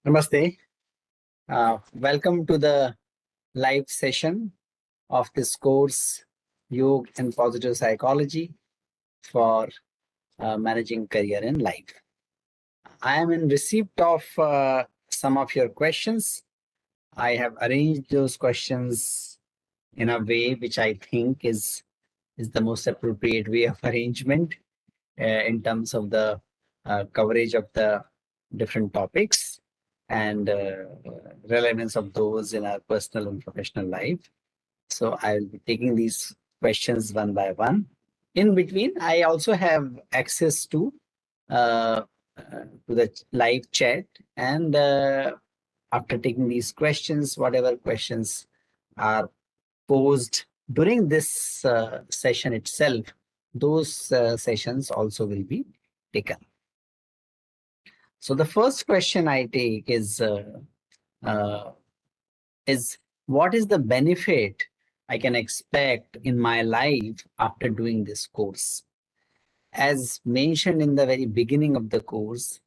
Namaste. Welcome to the live session of this course, Yoga and Positive Psychology for Managing Career and Life. I am in receipt of some of your questions. I have arranged those questions in a way which I think is the most appropriate way of arrangement in terms of the coverage of the different topics and relevance of those in our personal and professional life. So I will be taking these questions one by one. In between, I also have access uh, to the live chat, and after taking these questions, whatever questions are posed during this session itself, those sessions also will be taken. So the first question I take uh, is what is the benefit I can expect in my life after doing this course? As mentioned in the very beginning of the course,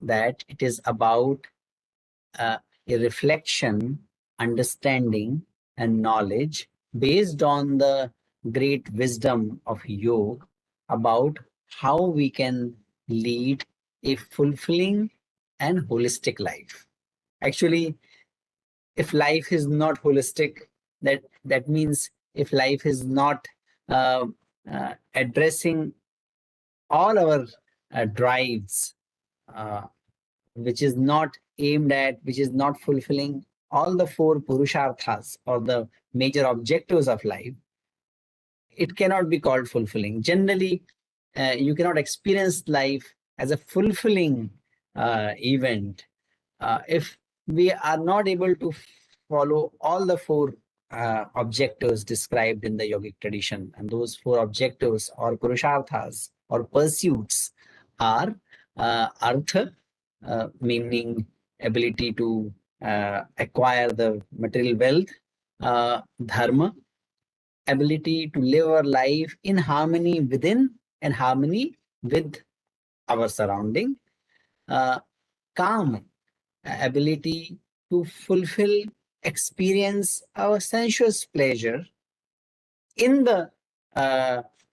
that it is about uh, a reflection, understanding, and knowledge based on the great wisdom of yoga about how we can lead a fulfilling and holistic life. Actually, if life is not holistic, that means if life is not uh, addressing all our drives, uh, which is not aimed at, which is not fulfilling all the four purusharthas or the major objectives of life, it cannot be called fulfilling. Generally, you cannot experience life as a fulfilling event if we are not able to follow all the four objectives described in the yogic tradition. And those four objectives or purusharthas or pursuits are artha, meaning ability to acquire the material wealth, dharma, ability to live our life in harmony within and harmony with our surrounding, uh, calm, ability to fulfill, experience our sensuous pleasure in the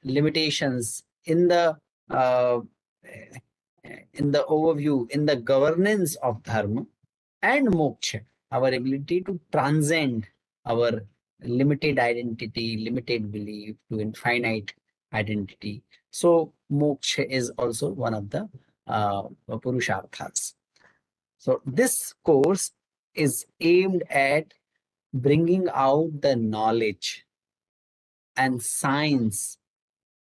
limitations, uh, in the overview, in the governance of dharma, and moksha, our ability to transcend our limited identity, limited belief to infinite identity. So moksha is also one of the purusharthas. So this course is aimed at bringing out the knowledge and science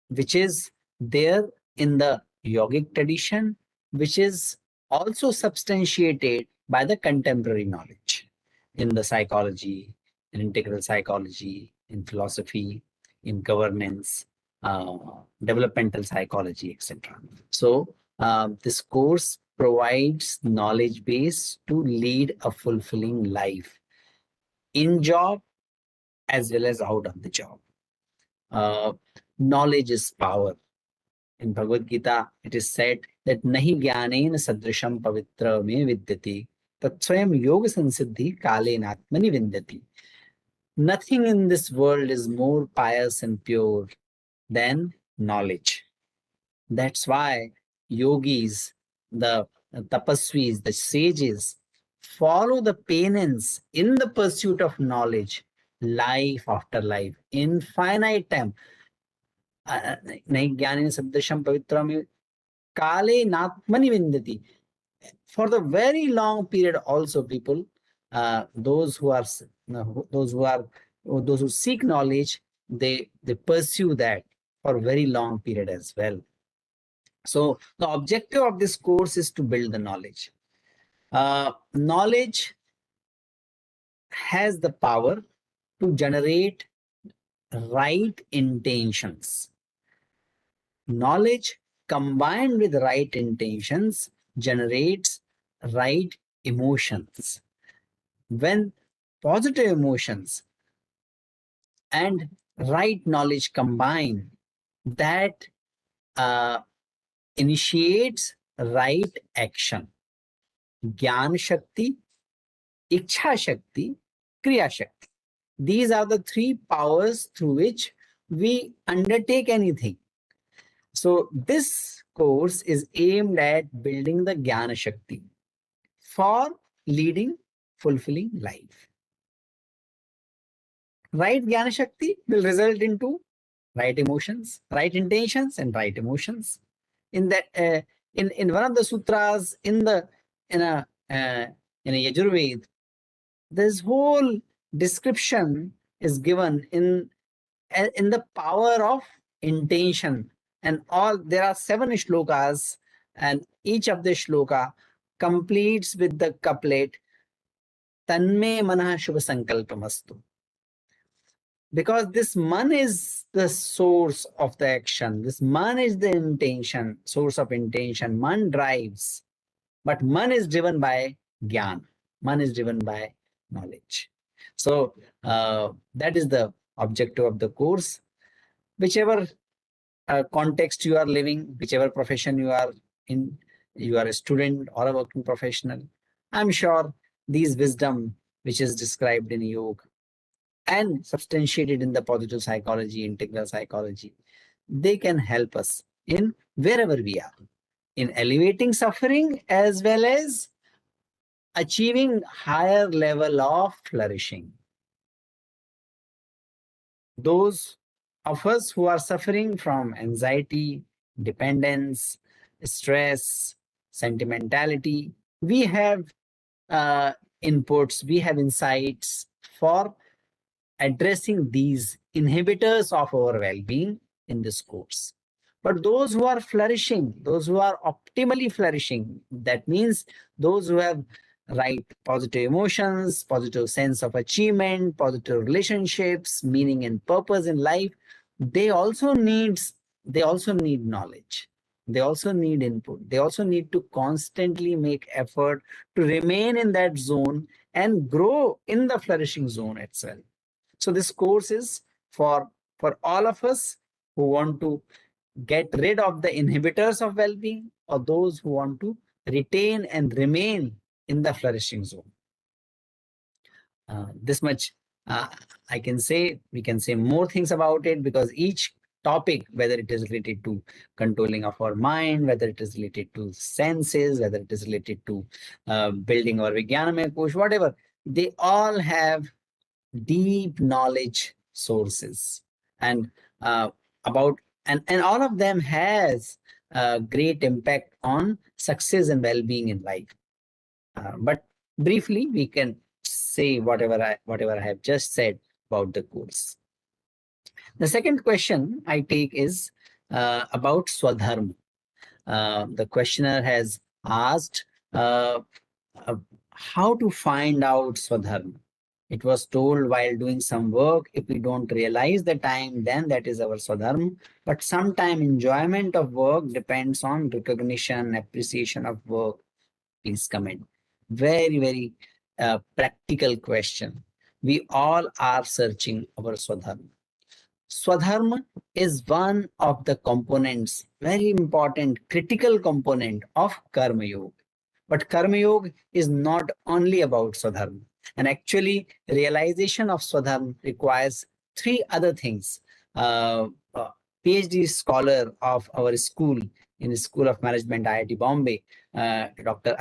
which is there in the yogic tradition, which is also substantiated by the contemporary knowledge in the psychology, in integral psychology, in philosophy, in governance, uh, developmental psychology, etc. So this course provides knowledge base to lead a fulfilling life in job as well as out of the job. Uh, Knowledge is power. In Bhagavad Gita, it is said that nahi jnanena sadrisham pavitra me vidyati tatsvayam yoga sansiddhi kalen atmani vindati. Nothing in this world is more pious and pure than knowledge. That's why yogis, the tapasvis, the sages, follow the penance in the pursuit of knowledge, life after life, infinite time. नहीं ज्ञानेन सदृशं पवित्रम काले नात्मनि विन्दति. For the very long period also people, those who are those who are those who seek knowledge, they pursue that for a very long period as well. So the objective of this course is to build the knowledge. Knowledge has the power to generate right intentions. Knowledge combined with right intentions generates right emotions. When positive emotions and right knowledge combine, that uh, initiates right action. Gyan Shakti, Ichha Shakti, Kriya Shakti. These are the three powers through which we undertake anything. So this course is aimed at building the Jnana Shakti for leading fulfilling life. Right Jnana Shakti will result into right emotions, right intentions, and right emotions. In that, in one of the sutras in a uh, in a Yajurved, this whole description is given in the power of intention, and all there are 7 shlokas, and each of the shloka completes with the couplet tanme manah shubha sankalpamastu, because this man is the source of the action, this man is the intention, source of intention, man drives, but man is driven by gyan, man is driven by knowledge. So that is the objective of the course. Whichever context you are living, whichever profession you are in, you are a student or a working professional, I'm sure these wisdom which is described in yoga and substantiated in the positive psychology, integral psychology, they can help us in wherever we are, in elevating suffering as well as achieving higher level of flourishing. Those of us who are suffering from anxiety, dependence, stress, sentimentality, we have uh, inputs, we have insights for addressing these inhibitors of our well-being in this course. But those who are flourishing, those who are optimally flourishing, that means those who have right positive emotions, positive sense of achievement, positive relationships, meaning and purpose in life, they also need knowledge. They also need input. They also need to constantly make effort to remain in that zone and grow in the flourishing zone itself. So this course is for all of us who want to get rid of the inhibitors of well-being, or those who want to retain and remain in the flourishing zone. This much I can say. We can say more things about it, because each topic, whether it is related to controlling of our mind, whether it is related to senses, whether it is related to building our Vijnanamaya Kosh, whatever, they all have deep knowledge sources, and about and all of them has a great impact on success and well-being in life. But briefly, we can say whatever I have just said about the course. The second question I take is about swadharma. The questioner has asked uh, how to find out swadharma. It was told while doing some work, if we don't realize the time, then that is our swadharma. But sometime enjoyment of work depends on recognition, appreciation of work. Please comment. Very, very practical question. We all are searching our swadharma. Swadharma is one of the components, very important, critical component of Karma Yoga. But Karma Yoga is not only about Swadharma. And actually, realization of Swadharma requires 3 other things. PhD scholar of our school, in the School of Management, IIT Bombay, Dr.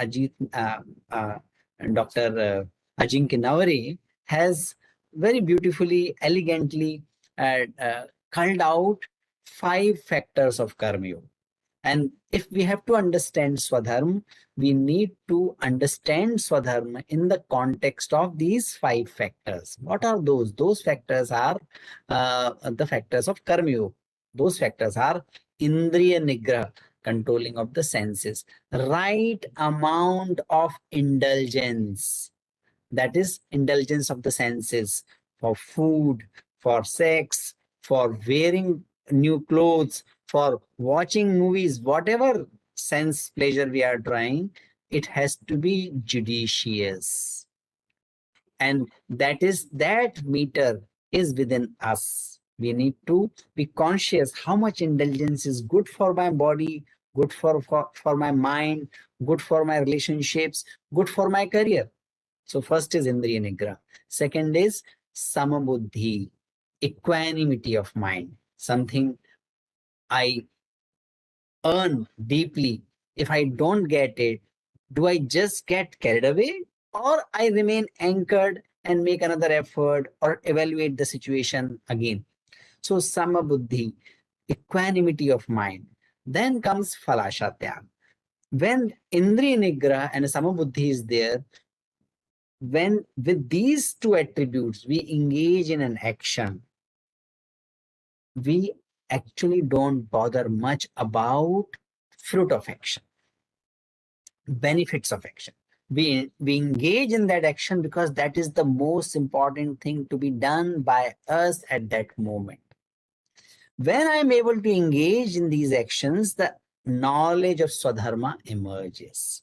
Dr. Ajinkya Naware, has very beautifully, elegantly culled out 5 factors of Karma Yoga. And if we have to understand Swadharma, we need to understand Swadharma in the context of these 5 factors. What are those? Those factors are the factors of Karma Yoga. Those factors are Indriya Nigraha, controlling of the senses, right amount of indulgence, that is indulgence of the senses, for food, for sex, for wearing new clothes, for watching movies, whatever sense pleasure we are trying, it has to be judicious. And that meter is within us. We need to be conscious how much indulgence is good for my body, good for my mind, good for my relationships, good for my career. So first is Indriya Nigra. Second is Samabuddhi, equanimity of mind, something I earn deeply. If I don't get it, do I just get carried away, or I remain anchored and make another effort or evaluate the situation again? So Samabuddhi, equanimity of mind. Then comes Falashatyag. When Indriya Nigra and Samabuddhi is there, when with these two attributes we engage in an action, we actually don't bother much about fruit of action, benefits of action. We engage in that action because that is the most important thing to be done by us at that moment. When I'm able to engage in these actions, the knowledge of swadharma emerges.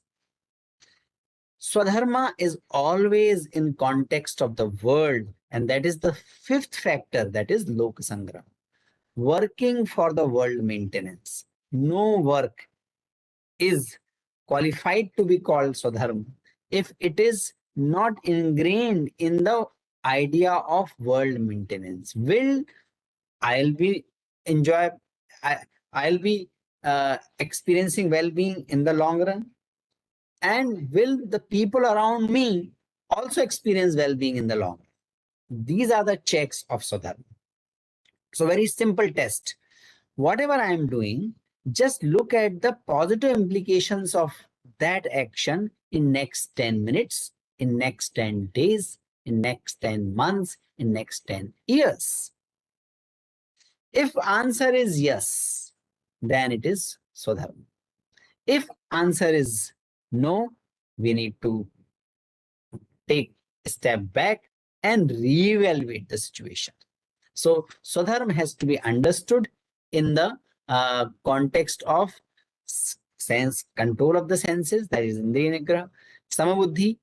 Swadharma is always in context of the world, and that is the fifth factor, that is Lokasangram. Working for the world maintenance. No work is qualified to be called Swadharma if it is not ingrained in the idea of world maintenance. Will I'll be enjoy I, I'll be experiencing well-being in the long run, and will the people around me also experience well-being in the long run? These are the checks of Swadharma. So very simple test. Whatever I am doing, just look at the positive implications of that action in next 10 minutes, in next 10 days, in next 10 months, in next 10 years. If answer is yes, then it is Swadharma. If answer is no, we need to take a step back and reevaluate the situation. So Swadharma has to be understood in the context of sense control of the senses, that is Indriya Nigra, Samabuddhi,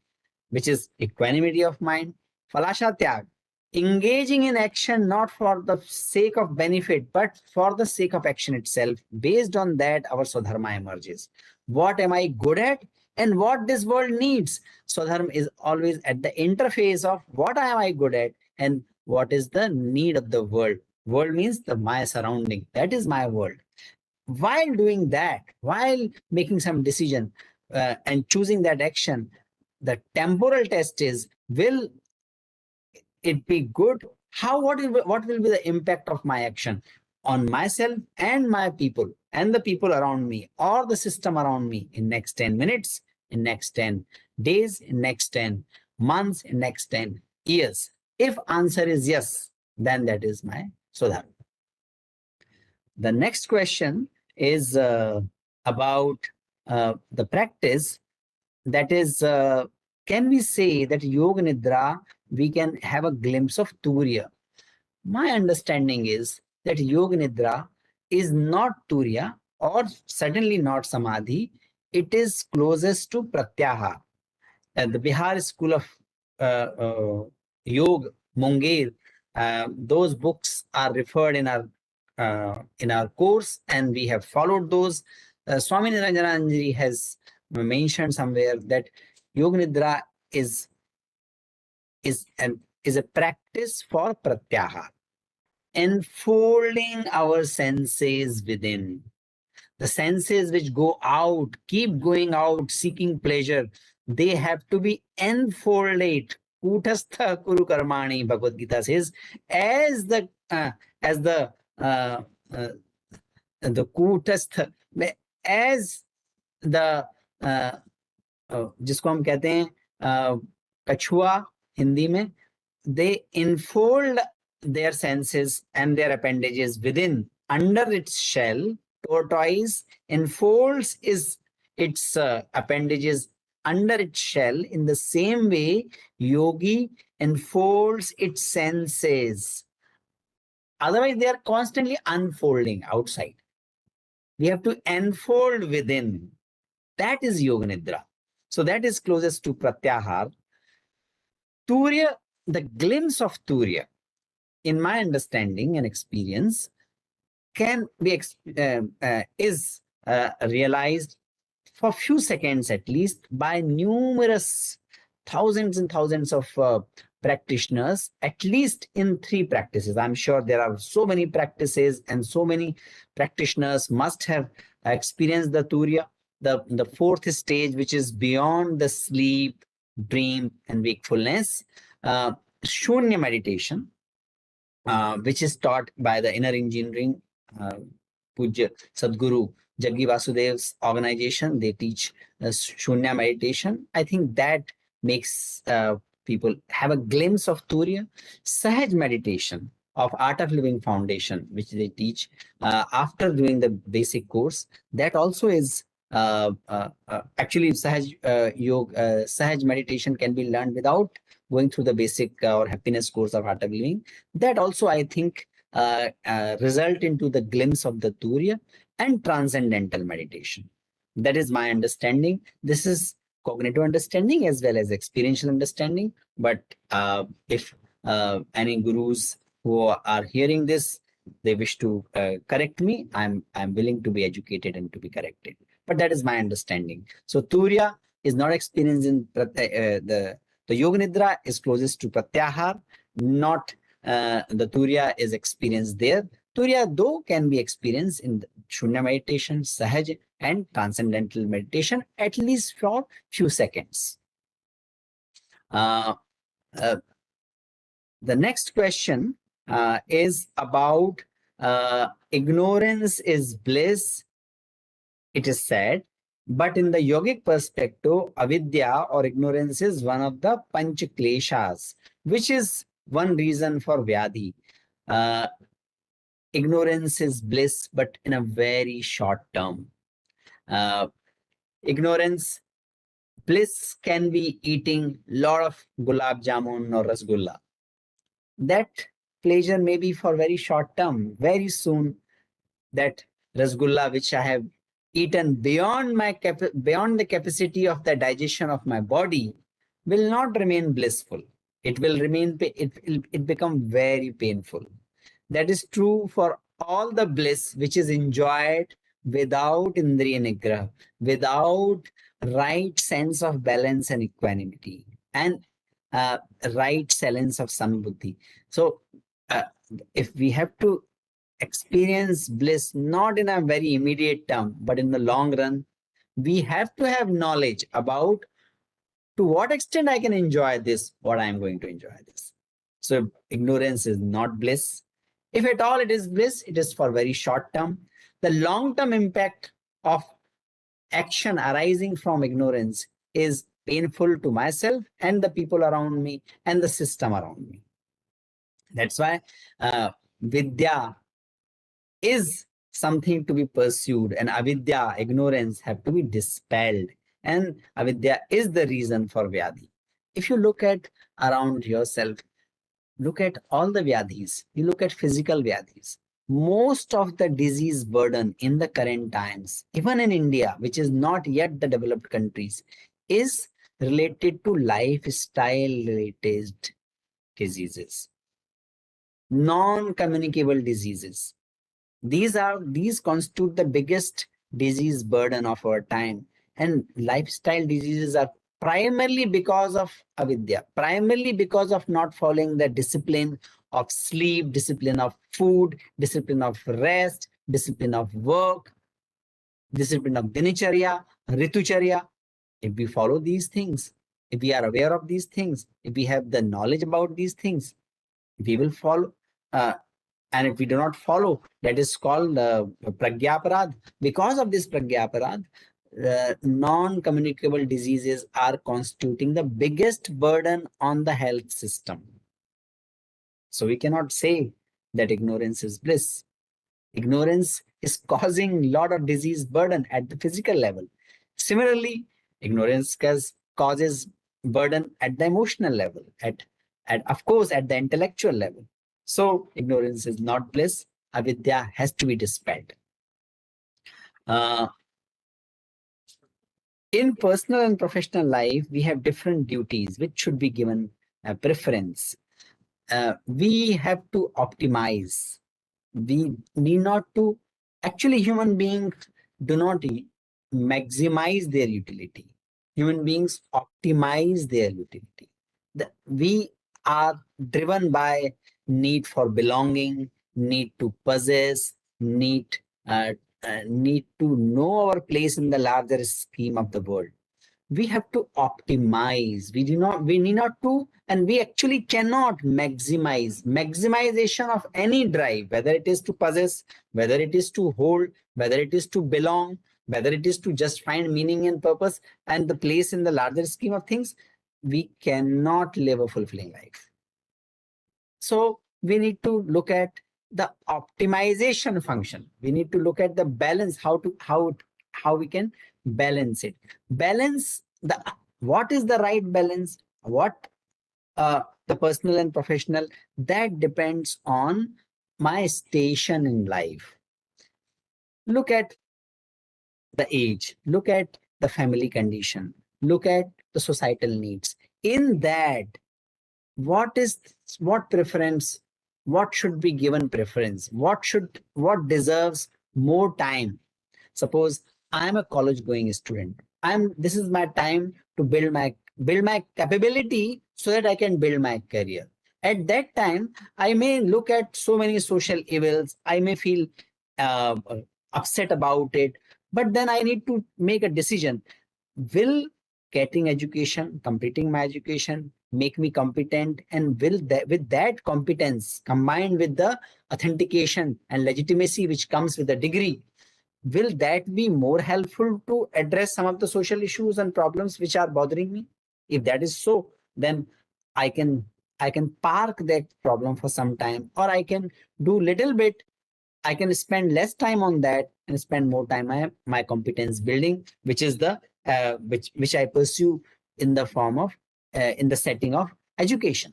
which is equanimity of mind, Falasha Tyag, engaging in action not for the sake of benefit, but for the sake of action itself. Based on that, our Swadharma emerges. What am I good at and what this world needs? Swadharma is always at the interface of what am I good at and what is the need of the world. World means my surrounding. That is my world. While doing that, while making some decision and choosing that action, the temporal test is, will it be good? What will be the impact of my action on myself and my people and the people around me or the system around me in next 10 minutes, in next 10 days, in next 10 months, in next 10 years? If answer is yes, then that is my Swadharma. The next question is about the practice, that is, can we say that Yoga Nidra, we can have a glimpse of Turiya? My understanding is that Yoga Nidra is not Turiya or certainly not Samadhi. It is closest to Pratyahara. The Bihar School of Yoga, Munger, those books are referred in our course, and we have followed those. Swami Niranjananji has mentioned somewhere that Yoga Nidra is a practice for Pratyahara, enfolding our senses within. The senses which go out, keep going out, seeking pleasure, they have to be enfolded. Kutastha Kuru Karmani, Bhagavad Gita says, as the uh, as the uh, uh, the Kutastha, as the जिसको हम कहते हैं कछुआ हिंदी में, they enfold their senses and their appendages within, under its shell. Tortoise enfolds its appendages under its shell. In the same way, yogi enfolds its senses. Otherwise, they are constantly unfolding outside. We have to enfold within. That is Yoga Nidra. So that is closest to Pratyahar. Turiya, the glimpse of Turiya, in my understanding and experience, can be is realized for few seconds at least by numerous thousands and thousands of practitioners, at least in 3 practices. I'm sure there are so many practices and so many practitioners must have experienced the Turiya, the fourth stage, which is beyond the sleep, dream, and wakefulness, Shunya meditation, which is taught by the inner engineering uh, Pujya Sadguru Jaggi Vasudev's organization. They teach Shunya meditation. I think that makes people have a glimpse of Turiya. Sahaj meditation of Art of Living Foundation, which they teach after doing the basic course. That also is actually Sahaj meditation can be learned without going through the basic or happiness course of Art of Living. That also, I think, result into the glimpse of the Turiya and transcendental meditation. That is my understanding. This is cognitive understanding as well as experiential understanding. But if any gurus who are hearing this, they wish to correct me, I'm willing to be educated and to be corrected. But that is my understanding. So Turiya is not experienced in the Yoga Nidra is closest to Pratyahar, not the Turiya is experienced there. Turiya, though, can be experienced in Shunya meditation, Sahaj, and transcendental meditation, at least for few seconds. Uh, uh, the next question is about ignorance is bliss, it is said. But in the yogic perspective, avidya or ignorance is one of the panch kleshas, which is one reason for vyadhi. Uh, Ignorance is bliss, but in a very short term. Ignorance, bliss can be eating lot of gulab jamun or rasgulla. That pleasure may be for very short term. Very soon, that rasgulla which I have eaten beyond beyond the capacity of the digestion of my body will not remain blissful. It will remain. It become very painful. That is true for all the bliss which is enjoyed without Indriya Nigraha, without right sense of balance and equanimity, and right sense of sambuddhi. So, uh, if we have to experience bliss not in a very immediate term, but in the long run, we have to have knowledge about to what extent I can enjoy this, what I am going to enjoy this. So ignorance is not bliss. If at all it is bliss, it is for very short term. The long term impact of action arising from ignorance is painful to myself and the people around me and the system around me. That's why Vidya is something to be pursued, and avidya, ignorance, have to be dispelled. And avidya is the reason for vyadhi. If you look at around yourself, look at all the vyadhis, you look at physical vyadhis. Most of the disease burden in the current times, even in India, which is not yet the developed countries, is related to lifestyle related diseases, non-communicable diseases. These constitute the biggest disease burden of our time, and lifestyle diseases are primarily because of avidya, primarily because of not following the discipline of sleep, discipline of food, discipline of rest, discipline of work, discipline of dinicharya, ritucharya. If we follow these things, if we are aware of these things, if we have the knowledge about these things, we will follow. And if we do not follow, that is called pragyaparad. Because of this pragyaparad, non-communicable diseases are constituting the biggest burden on the health system. So we cannot say that ignorance is bliss. Ignorance is causing a lot of disease burden at the physical level. Similarly, ignorance causes burden at the emotional level, at of course at the intellectual level. So ignorance is not bliss. Avidya has to be dispelled. In personal and professional life, we have different duties which should be given preference. We have to optimize. We need not to, actually human beings do not maximize their utility. Human beings optimize their utility. We are driven by need for belonging, need to possess, uh, need to know our place in the larger scheme of the world. We have to optimize. We need not to, and we actually cannot maximization of any drive, whether it is to possess, whether it is to hold, whether it is to belong, whether it is to just find meaning and purpose and the place in the larger scheme of things. We cannot live a fulfilling life. So we need to look at the optimization function. We need to look at the balance, how we can balance it. Balance the, what is the right balance, what the personal and professional, that depends on my station in life. Look at the age, look at the family condition, look at the societal needs. In that, what preference, what should be given preference, what deserves more time. Suppose I am a college going student, this is my time to build my capability so that I can build my career. At that time I may look at so many social evils, I may feel uh, upset about it, but then I need to make a decision. Will getting education, completing my education, make me competent, and will that, with that competence combined with the authentication and legitimacy which comes with the degree, will that be more helpful to address some of the social issues and problems which are bothering me? If that is so, then i can I can park that problem for some time, or I can do little bit, I can spend less time on that and spend more time my competence building, which is the which I pursue in the form of in the setting of education.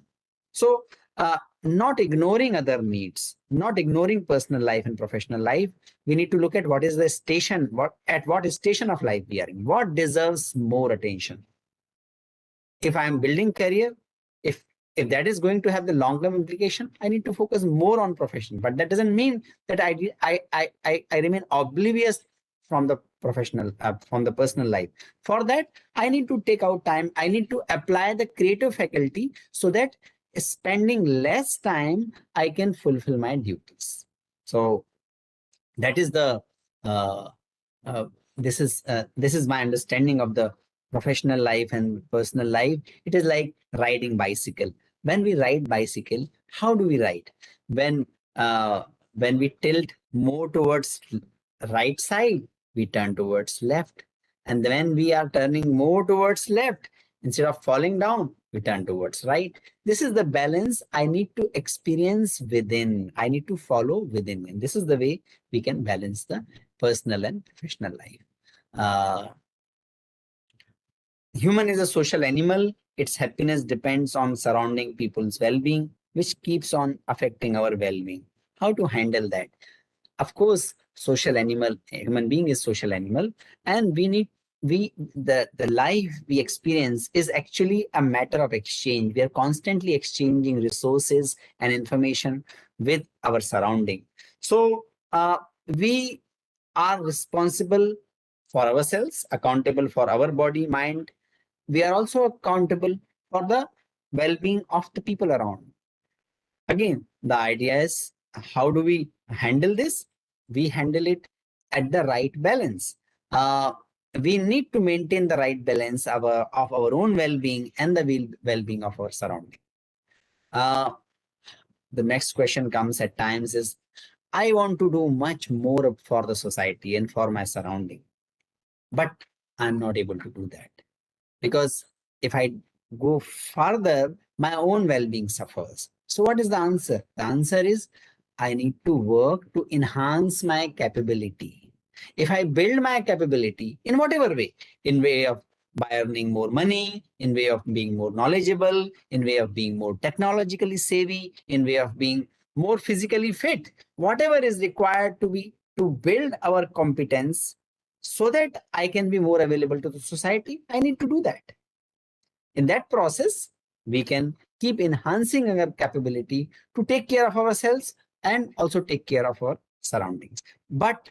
So not ignoring other needs, not ignoring personal life and professional life. We need to look at what is the station, what station of life we are in, what deserves more attention. If I am building career, if if that is going to have the long term implication, I need to focus more on profession. But that doesn't mean that I remain oblivious from the professional, from the personal life. For that, I need to take out time, I need to apply the creative faculty so that spending less time I can fulfill my duties. So that is the uh, uh, this is my understanding of the professional life and personal life. It is like riding bicycle. When we ride bicycle, how do we ride? when when we tilt more towards right side, we turn towards left, and when we are turning more towards left, instead of falling down, we turn towards right. This is the balance I need to experience within, I need to follow within, and this is the way we can balance the personal and professional life. Uh, Human is a social animal. Its happiness depends on surrounding people's well-being, which keeps on affecting our well-being. How to handle that? Of course, social animal, human being is social animal, and we need the life we experience is actually a matter of exchange. We are constantly exchanging resources and information with our surrounding. So we are responsible for ourselves, accountable for our body, mind. We are also accountable for the well-being of the people around. Again, the idea is, how do we handle this? We handle it at the right balance. Uh, we need to maintain the right balance of our own well-being and the well-being of our surrounding. The next question comes at times is, I want to do much more for the society and for my surrounding, but I'm not able to do that. Because if I go further, my own well-being suffers. So what is the answer? The answer is, I need to work to enhance my capability. If I build my capability in whatever way, in way of by earning more money, in way of being more knowledgeable, in way of being more technologically savvy, in way of being more physically fit, whatever is required to build our competence so that I can be more available to the society, I need to do that. In that process, we can keep enhancing our capability to take care of ourselves and also take care of our surroundings. But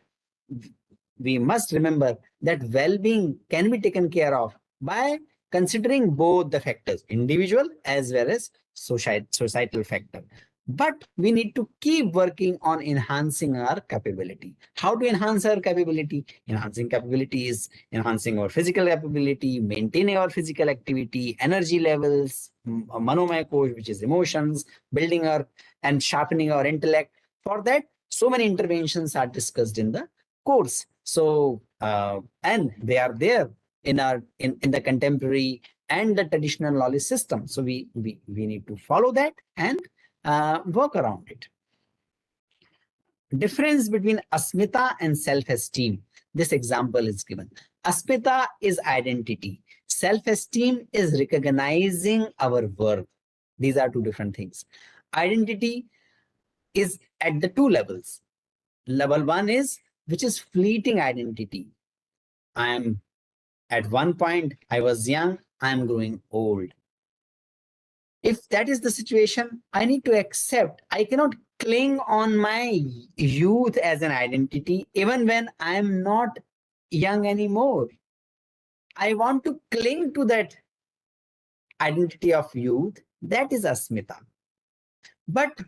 we must remember that well-being can be taken care of by considering both the factors, individual as well as societal factor. But we need to keep working on enhancing our capability. How to enhance our capability? Enhancing capability is enhancing our physical capability, maintaining our physical activity, energy levels, manomaya kosh, which is emotions, building our and sharpening our intellect. For that, so many interventions are discussed in the course. So, and they are there in our in the contemporary and the traditional knowledge system. So we need to follow that and work around it. Difference between asmita and self-esteem. This example is given. Asmita is identity. Self-esteem is recognizing our worth. These are two different things. Identity is at the two levels. Level one is, which is fleeting identity. I am at one point, I was young, I am growing old. If that is the situation, I need to accept. I cannot cling on my youth as an identity, even when I am not young anymore. I want to cling to that identity of youth. That is asmita. But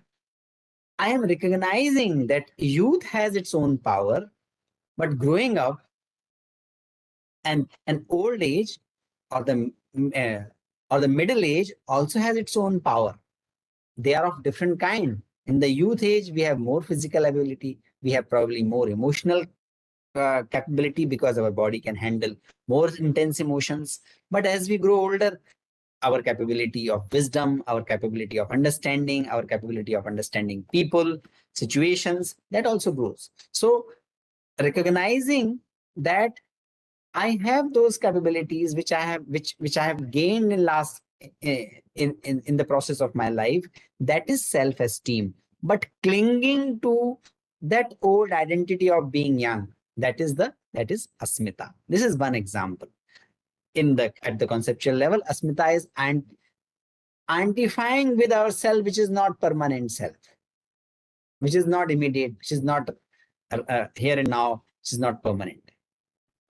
I am recognizing that youth has its own power, but growing up and an old age or the middle age also has its own power. They are of different kind. In the youth age, we have more physical ability. We have probably more emotional capability because our body can handle more intense emotions. But as we grow older, our capability of wisdom, our capability of understanding people, situations, that also grows. So recognizing that I have those capabilities which I have gained in last in the process of my life. That is self-esteem. But clinging to that old identity of being young, that is asmita. This is one example. At the conceptual level, asmita is identifying with ourself, which is not permanent self, which is not immediate, which is not here and now, which is not permanent.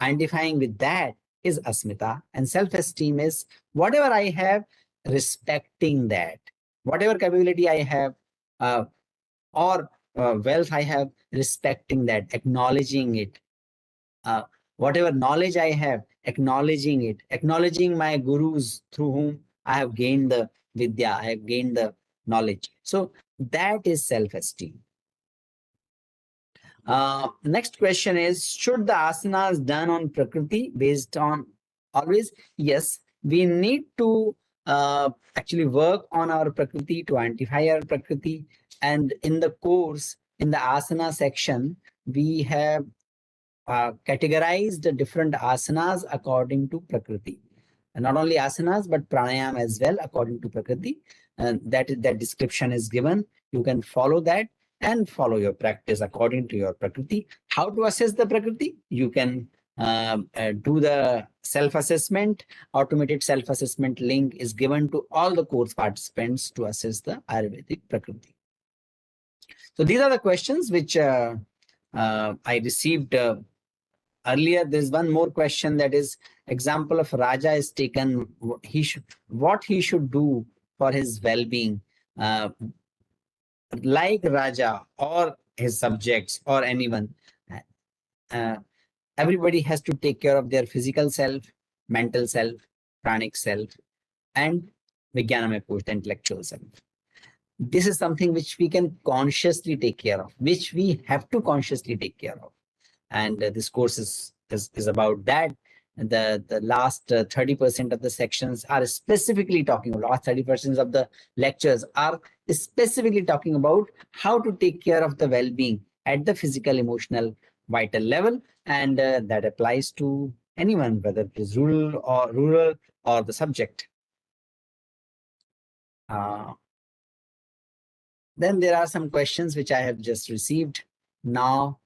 Identifying with that is asmita, and self-esteem is whatever I have, respecting that. Whatever capability I have or wealth I have, respecting that, acknowledging it. Whatever knowledge I have, acknowledging it, acknowledging my gurus through whom I have gained the vidya, I have gained the knowledge. So that is self-esteem. Next question is, should the asanas done on Prakriti based on always? Yes, we need to actually work on our Prakriti to identify our Prakriti. And in the course, in the asana section, we have categorized the different asanas according to Prakriti. And not only asanas, but pranayam as well according to Prakriti. And that description is given. You can follow that and follow your practice according to your Prakriti. How to assess the Prakriti? You can do the self-assessment. Automated self-assessment link is given to all the course participants to assess the Ayurvedic Prakriti. So these are the questions which I received earlier. There's one more question, that is, example of Raja is taken. What he should do for his well-being. Like Raja or his subjects or anyone, everybody has to take care of their physical self, mental self, pranic self, and Vijnanamaya Kosh, the intellectual self. This is something which we can consciously take care of, which we have to consciously take care of. And this course is about that. The last 30% of the sections are specifically talking about, last 30% of the lectures are specifically talking about how to take care of the well-being at the physical, emotional, vital level. And that applies to anyone, whether it is rural or the subject. Then there are some questions which I have just received now.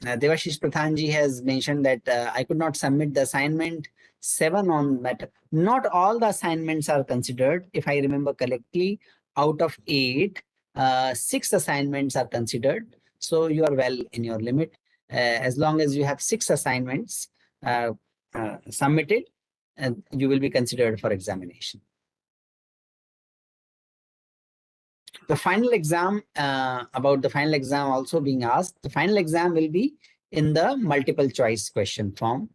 Devashish Prathanji has mentioned that I could not submit the assignment 7 on matter. Not all the assignments are considered. If I remember correctly, out of 8, 6 assignments are considered. So you are well in your limit. As long as you have 6 assignments submitted, you will be considered for examination. The final exam, about the final exam also being asked, the final exam will be in the multiple choice question form,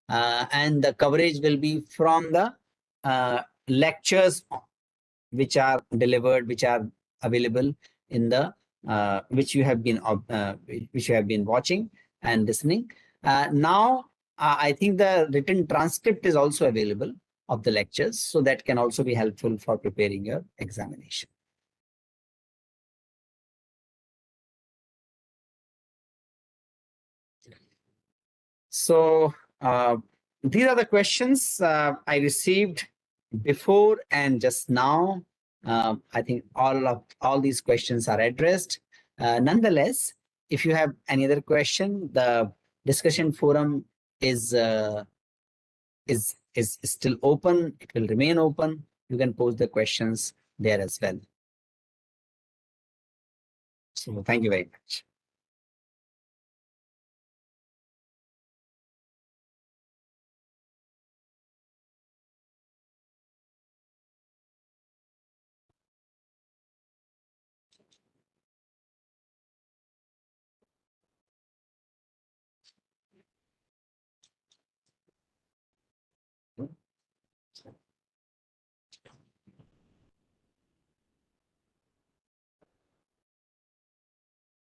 and the coverage will be from the lectures which are delivered, which are available in the which you have been watching and listening. Now, I think the written transcript is also available of the lectures, so that can also be helpful for preparing your examination. So these are the questions I received before and just now. I think all these questions are addressed. Nonetheless, if you have any other question, the discussion forum is still open. It will remain open. You can post the questions there as well. So thank you very much.